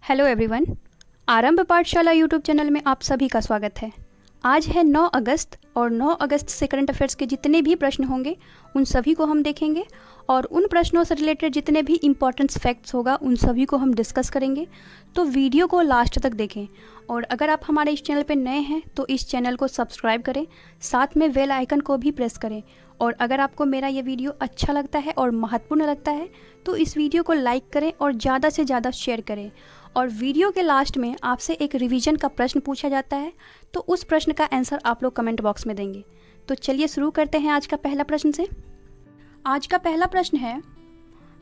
Hello everyone. आरंभ पाठशाला YouTube channel में आप सभी का स्वागत है। आज है 9 अगस्त और 9 अगस्त से करंट अफेयर्स के जितने भी प्रश्न होंगे उन सभी को हम देखेंगे और उन प्रश्नों से रिलेटेड जितने भी इम्पोर्टेंट फैक्ट्स होगा उन सभी को हम डिस्कस करेंगे। तो वीडियो को लास्ट तक देखें और अगर आप हमारे इस चैनल पर नए हैं तो इस चैनल को सब्सक्राइब करें, साथ में बेल आइकन को भी प्रेस करें। और अगर आपको मेरा ये वीडियो अच्छा लगता है और महत्वपूर्ण लगता है तो इस वीडियो को लाइक करें और ज़्यादा से ज़्यादा शेयर करें। और वीडियो के लास्ट में आपसे एक रिवीजन का प्रश्न पूछा जाता है, तो उस प्रश्न का आंसर आप लोग कमेंट बॉक्स में देंगे। तो चलिए शुरू करते हैं आज का पहला प्रश्न से। आज का पहला प्रश्न है,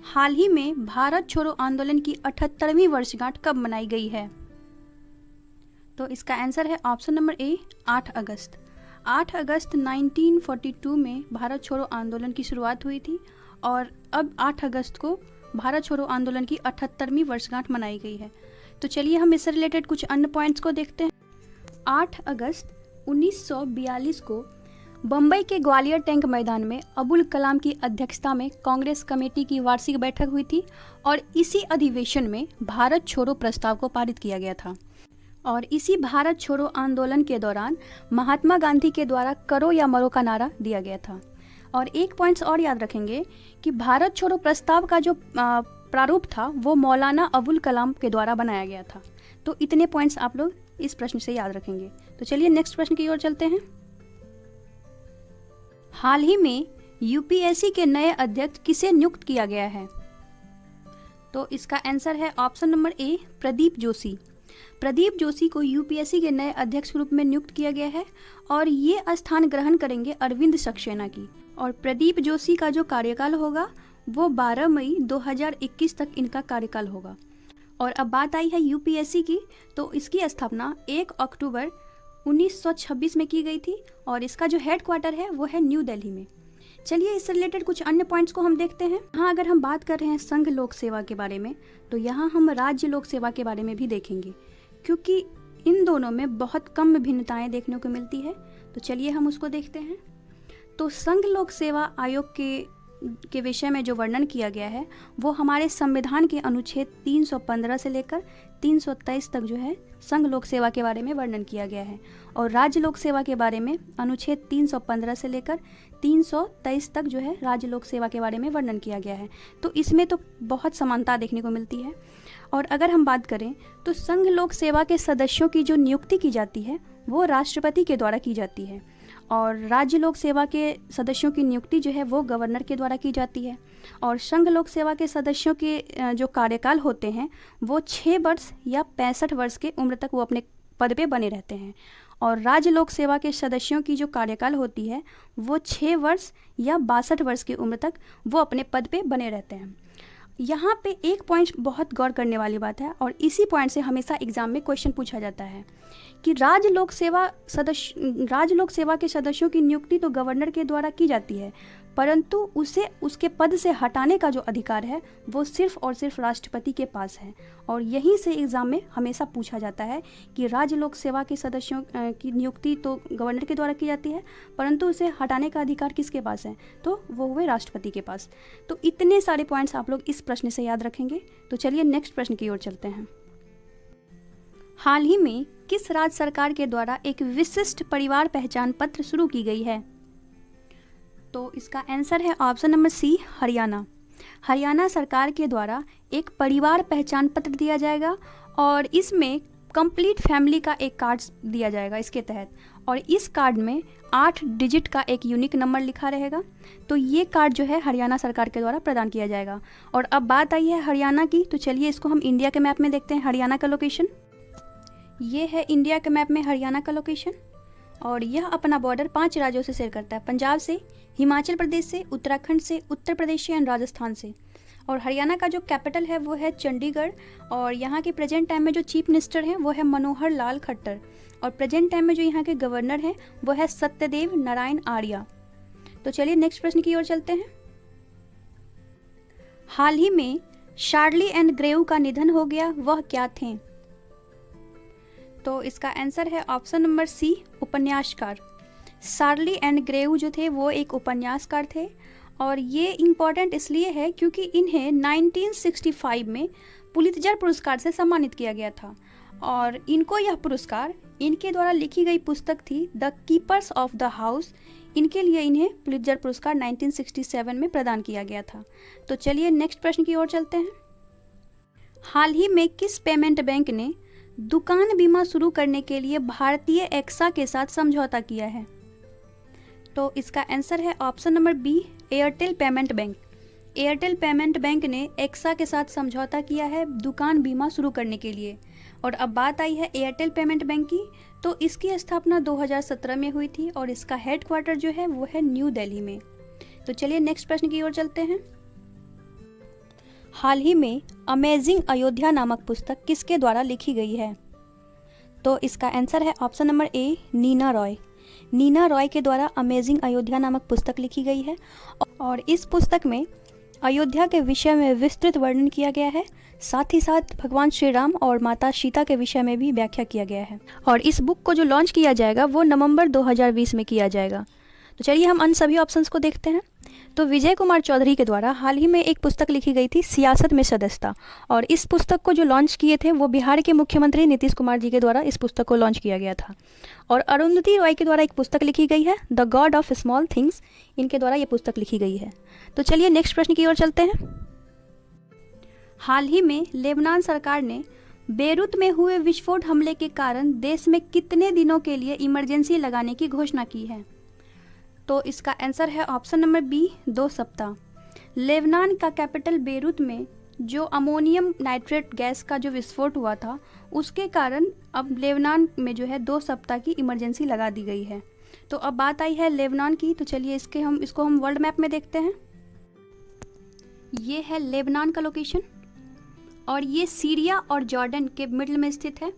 हाल ही में भारत छोड़ो आंदोलन की 78वीं वर्षगांठ कब मनाई गई है? तो इसका आंसर है ऑप्शन नंबर ए, 8 अगस्त। 8 अगस्त 1942 में भारत छोड़ो आंदोलन की शुरुआत हुई थी और अब 8 अगस्त को भारत छोड़ो आंदोलन की 78वीं वर्षगांठ मनाई गई है। तो चलिए हम इससे रिलेटेड कुछ अन्य पॉइंट्स को देखते हैं। 8 अगस्त 1942 को बम्बई के ग्वालियर टैंक मैदान में अबुल कलाम की अध्यक्षता में कांग्रेस कमेटी की वार्षिक बैठक हुई थी और इसी अधिवेशन में भारत छोड़ो प्रस्ताव को पारित किया गया था। और इसी भारत छोड़ो आंदोलन के दौरान महात्मा गांधी के द्वारा करो या मरो का नारा दिया गया था। और एक पॉइंट्स और याद रखेंगे कि भारत छोड़ो प्रस्ताव का जो प्रारूप था वो मौलाना अबुल कलाम के द्वारा बनाया गया था। तो इतने पॉइंट्स आप लोग इस प्रश्न से याद रखेंगे। तो चलिए नेक्स्ट प्रश्न की ओर चलते हैं। हाल ही में यूपीएससी के नए अध्यक्ष किसे नियुक्त किया गया है? तो इसका आंसर है ऑप्शन नंबर ए, प्रदीप जोशी। प्रदीप जोशी को यूपीएससी के नए अध्यक्ष के रूप में नियुक्त किया गया है और ये स्थान ग्रहण करेंगे अरविंद सक्सेना की। और प्रदीप जोशी का जो कार्यकाल होगा वो 12 मई 2021 तक इनका कार्यकाल होगा। और अब बात आई है यूपीएससी की, तो इसकी स्थापना 1 अक्टूबर 1926 में की गई थी और इसका जो हेड क्वार्टर है वो है न्यू दिल्ली में। चलिए इससे रिलेटेड कुछ अन्य पॉइंट्स को हम देखते हैं। हाँ, अगर हम बात कर रहे हैं संघ लोक सेवा के बारे में तो यहाँ हम राज्य लोक सेवा के बारे में भी देखेंगे क्योंकि इन दोनों में बहुत कम भिन्नताएं देखने को मिलती है। तो चलिए हम उसको देखते हैं। तो संघ लोक सेवा आयोग के विषय में जो वर्णन किया गया है वो हमारे संविधान के अनुच्छेद 315 से लेकर 323 तक जो है संघ लोक सेवा के बारे में वर्णन किया गया है। और राज्य लोक सेवा के बारे में अनुच्छेद 315 से लेकर 323 तक जो है राज्य लोक सेवा के बारे में वर्णन किया गया है। तो इसमें तो बहुत समानता देखने को मिलती है। और अगर हम बात करें तो संघ लोक सेवा के सदस्यों की जो नियुक्ति की जाती है वो राष्ट्रपति के द्वारा की जाती है और राज्य लोक सेवा के सदस्यों की नियुक्ति जो है वो गवर्नर के द्वारा की जाती है। और संघ लोक सेवा के सदस्यों के जो कार्यकाल होते हैं वो 6 वर्ष या 65 वर्ष के उम्र तक वो अपने पद पे बने रहते हैं। और राज्य लोक सेवा के सदस्यों की जो कार्यकाल होती है वो 6 वर्ष या 62 वर्ष की उम्र तक वो अपने पद पे बने रहते हैं। यहाँ पे एक पॉइंट बहुत गौर करने वाली बात है और इसी पॉइंट से हमेशा एग्जाम में क्वेश्चन पूछा जाता है कि राज्य लोक सेवा के सदस्यों की नियुक्ति तो गवर्नर के द्वारा की जाती है परंतु उसे उसके पद से हटाने का जो अधिकार है वो सिर्फ और सिर्फ राष्ट्रपति के पास है। और यहीं से एग्जाम में हमेशा पूछा जाता है कि राज्य लोक सेवा के सदस्यों की नियुक्ति तो गवर्नर के द्वारा की जाती है परंतु उसे हटाने का अधिकार किसके पास है? तो वो हुए राष्ट्रपति के पास। तो इतने सारे पॉइंट्स आप लोग इस प्रश्न से याद रखेंगे। तो चलिए नेक्स्ट प्रश्न की ओर चलते हैं। हाल ही में किस राज्य सरकार के द्वारा एक विशिष्ट परिवार पहचान पत्र शुरू की गई है? तो इसका आंसर है option number C, Haryana. Haryana सरकार के द्वारा एक परिवार पहचान पत्र दिया जाएगा और इसमें कंप्लीट फैमिली का एक कार्ड दिया जाएगा इसके तहत। और इस कार्ड में 8 डिजिट का एक यूनिक नंबर लिखा रहेगा। तो ये कार्ड जो है हरियाणा सरकार के द्वारा प्रदान किया जाएगा। और अब बात आई है हरियाणा की, तो चलिए इसको हम इंडिया के मैप में देखते हैं। हरियाणा का लोकेशन ये है, इंडिया के मैप में हरियाणा का लोकेशन। और यह अपना बॉर्डर 5 राज्यों से शेयर करता है, पंजाब से, हिमाचल प्रदेश से, उत्तराखंड से, उत्तर प्रदेश से एंड राजस्थान से। और हरियाणा का जो कैपिटल है वो है चंडीगढ़। और यहाँ के प्रेजेंट टाइम में जो चीफ मिनिस्टर हैं वो है मनोहर लाल खट्टर। और प्रेजेंट टाइम में जो यहाँ के गवर्नर हैं वो है सत्यदेव नारायण आर्या। तो चलिए नेक्स्ट प्रश्न की ओर चलते हैं। हाल ही में शार्ली एंड ग्रेव का निधन हो गया, वह क्या थे? तो इसका आंसर है ऑप्शन नंबर सी, उपन्यासकार। शार्ली एंड ग्रेव जो थे वो एक उपन्यासकार थे और ये इम्पॉर्टेंट इसलिए है क्योंकि इन्हें 1965 में पुलित्जर पुरस्कार से सम्मानित किया गया था। और इनको यह पुरस्कार इनके द्वारा लिखी गई पुस्तक थी the keepers of the house. इनके लिए इन्हें पुलित्जर पुरस्कार 1967 में प्रदान किया गया था। तो चलिए नेक्स्ट प्रश्न की ओर चलते हैं। हाल ही में किस पेमेंट बैंक ने दुकान बीमा शुरू करने के लिए भारतीय एक्सा के साथ समझौता किया है? तो इसका आंसर है option number B, Airtel payment bank. Airtel payment bank ने एक्सा के साथ समझौता किया है दुकान बीमा शुरू करने के लिए। और अब बात आई है एयरटेल पेमेंट बैंक की, तो इसकी स्थापना 2017 में हुई थी और इसका हेडक्वार्टर जो है वो है न्यू दिल्ली में। तो चलिए नेक्स्ट प्रश्न की ओर चलते हैं। हाल ही में अमेजिंग अयोध्या नामक पुस्तक किसके द्वारा लिखी गई है? तो इसका आंसर है option number A, Neena Roy. Neena Roy के द्वारा अमेजिंग अयोध्या नामक पुस्तक लिखी गई है और इस पुस्तक में अयोध्या के विषय में विस्तृत वर्णन किया गया है, साथ ही साथ भगवान श्री राम और माता सीता के विषय में भी व्याख्या किया गया है। और इस बुक को जो लॉन्च किया जाएगा वो नवंबर 2020 में किया जाएगा। तो चलिए हम अन्य सभी ऑप्शंस को देखते हैं। तो विजय कुमार चौधरी के द्वारा हाल ही में एक पुस्तक लिखी गई थी सियासत में सदस्यता, और इस पुस्तक को जो लॉन्च किए थे वो बिहार के मुख्यमंत्री नीतीश कुमार जी के द्वारा इस पुस्तक को लॉन्च किया गया था। और अरुंधति रॉय के द्वारा एक पुस्तक लिखी गई है the God of small things, इनके द्वारा ये पुस्तक लिखी गई है। तो चलिए नेक्स्ट प्रश्न की ओर चलते हैं। हाल ही में लेबनान सरकार ने बेरूत में हुए विस्फोट हमले के कारण देश में कितने दिनों के लिए इमरजेंसी लगाने की घोषणा की है? तो इसका आंसर है ऑप्शन नंबर बी, 2 सप्ताह। लेबनान का कैपिटल बेरूत में जो अमोनियम नाइट्रेट गैस का जो विस्फोट हुआ था उसके कारण अब लेबनान में जो है 2 सप्ताह की इमरजेंसी लगा दी गई है। तो अब बात आई है लेबनान की, तो चलिए इसको हम वर्ल्ड मैप में देखते हैं। ये है लेबनान का लोकेशन और ये सीरिया और जॉर्डन के मिडल में स्थित है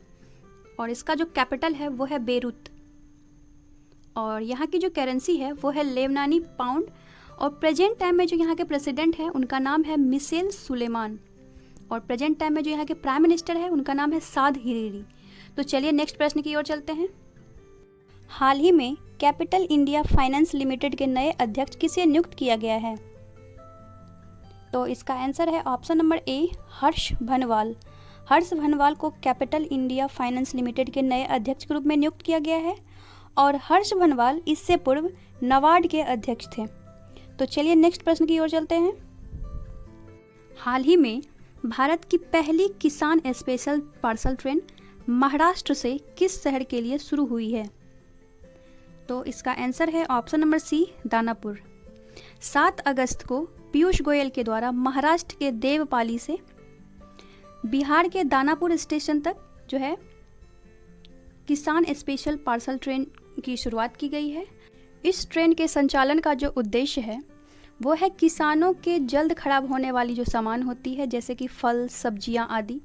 और इसका जो कैपिटल है वो है बेरूत। और यहाँ की जो करेंसी है वो है लेबनानी पाउंड और प्रेजेंट टाइम में जो यहाँ के प्रेसिडेंट हैं उनका नाम है मिशेल सुलेमान और प्रेजेंट टाइम में जो यहाँ के प्राइम मिनिस्टर है उनका नाम है साद हरीरी। तो चलिए नेक्स्ट प्रश्न की ओर चलते हैं। हाल ही में कैपिटल इंडिया फाइनेंस लिमिटेड के नए अध्यक्ष किसे नियुक्त किया गया है? तो इसका आंसर है ऑप्शन नंबर ए, हर्ष भनवाल। हर्ष भनवाल को कैपिटल इंडिया फाइनेंस लिमिटेड के नए अध्यक्ष के रूप में नियुक्त किया गया है और हर्ष भनवाल इससे पूर्व नाबार्ड के अध्यक्ष थे। तो चलिए नेक्स्ट प्रश्न की ओर चलते हैं। हाल ही में भारत की पहली किसान स्पेशल पार्सल ट्रेन महाराष्ट्र से किस शहर के लिए शुरू हुई है? तो इसका आंसर है ऑप्शन नंबर सी, दानापुर। 7 अगस्त को पीयूष गोयल के द्वारा महाराष्ट्र के देवपाली से बिहार के दानापुर स्टेशन तक जो है किसान स्पेशल पार्सल ट्रेन की शुरुआत की गई है। इस ट्रेन के संचालन का जो उद्देश्य है वो है किसानों के जल्द खराब होने वाली जो सामान होती है जैसे कि फल, सब्जियां आदि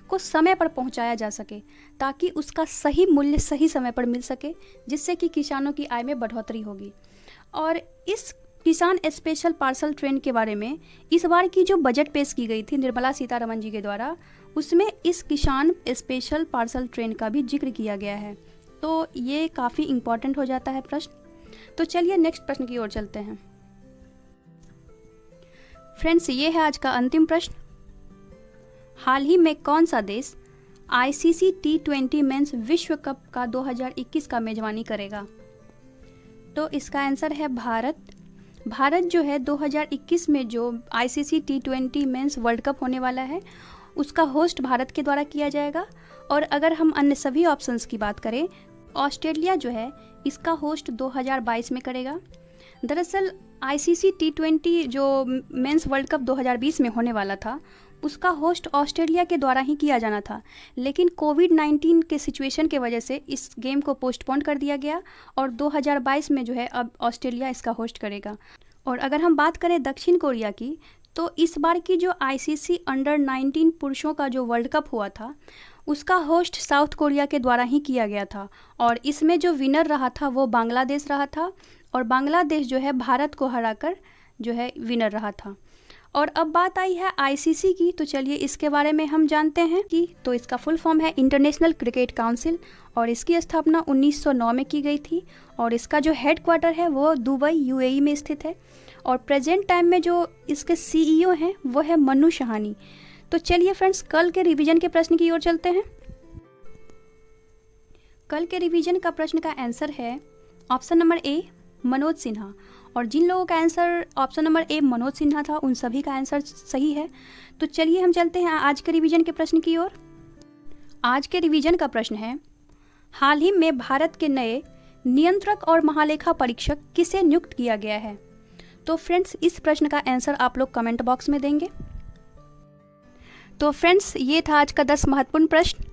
को समय पर पहुंचाया जा सके ताकि उसका सही मूल्य सही समय पर मिल सके, जिससे कि किसानों की आय में बढ़ोतरी होगी। और इस किसान स्पेशल पार्सल ट्रेन के बारे में इस बार की जो बजट पेश की गई थी निर्मला सीतारमण जी के द्वारा, उसमें इस किसान स्पेशल पार्सल ट्रेन का भी जिक्र किया गया है। तो ये काफ़ी इम्पॉर्टेंट हो जाता है प्रश्न। तो चलिए नेक्स्ट प्रश्न की ओर चलते हैं। फ्रेंड्स, ये है आज का अंतिम प्रश्न। हाल ही में कौन सा देश ICC T20 मेंस विश्व कप का 2021 का मेजबानी करेगा? तो इसका आंसर है भारत। भारत जो है 2021 में जो ICC T20 mains world cup होने वाला है उसका होस्ट भारत के द्वारा किया जाएगा। और अगर हम अन्य सभी ऑप्शंस की बात करें, ऑस्ट्रेलिया जो है इसका होस्ट 2022 में करेगा। दरअसल ICC T20 जो मेंस वर्ल्ड कप 2020 में होने वाला था उसका होस्ट ऑस्ट्रेलिया के द्वारा ही किया जाना था, लेकिन कोविड-19 के सिचुएशन के वजह से इस गेम को पोस्टपोन कर दिया गया और 2022 में जो है अब ऑस्ट्रेलिया इसका होस्ट करेगा। और अगर हम बात करें दक्षिण कोरिया की, तो इस बार की जो ICC अंडर 19 पुरुषों का जो वर्ल्ड कप हुआ था उसका होस्ट साउथ कोरिया के द्वारा ही किया गया था और इसमें जो विनर रहा था वो बांग्लादेश रहा था और बांग्लादेश जो है भारत को हराकर जो है विनर रहा था। और अब बात आई है ICC की, तो चलिए इसके बारे में हम जानते हैं कि तो इसका फुल फॉर्म है इंटरनेशनल क्रिकेट काउंसिल और इसकी स्थापना 1909 में की गई थी और इसका जो हेडक्वार्टर है वो दुबई UAE में स्थित है और प्रेजेंट टाइम में जो इसके CEO हैं वो है मनु शाहानी। तो चलिए फ्रेंड्स, कल के रिवीजन के प्रश्न की ओर चलते हैं। कल के रिवीजन का प्रश्न का आंसर है ऑप्शन नंबर ए, मनोज सिन्हा। और जिन लोगों का आंसर ऑप्शन नंबर ए मनोज सिन्हा था, उन सभी का आंसर सही है। तो चलिए हम चलते हैं आज के रिवीजन के प्रश्न की ओर। आज के रिवीजन का प्रश्न है, हाल ही में भारत के नए नियंत्रक और महालेखा परीक्षक किसे नियुक्त किया गया है? तो फ्रेंड्स, इस प्रश्न का आंसर आप लोग कमेंट बॉक्स में देंगे। तो फ्रेंड्स, ये था आज का 10 महत्वपूर्ण प्रश्न।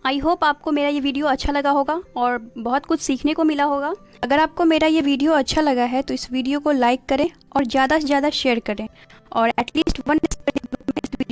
आई होप आपको मेरा ये वीडियो अच्छा लगा होगा और बहुत कुछ सीखने को मिला होगा। अगर आपको मेरा ये वीडियो अच्छा लगा है तो इस वीडियो को लाइक करें और ज़्यादा से ज़्यादा शेयर करें और एटलीस्ट 1 स्टडी ग्रुप में इस वीडियो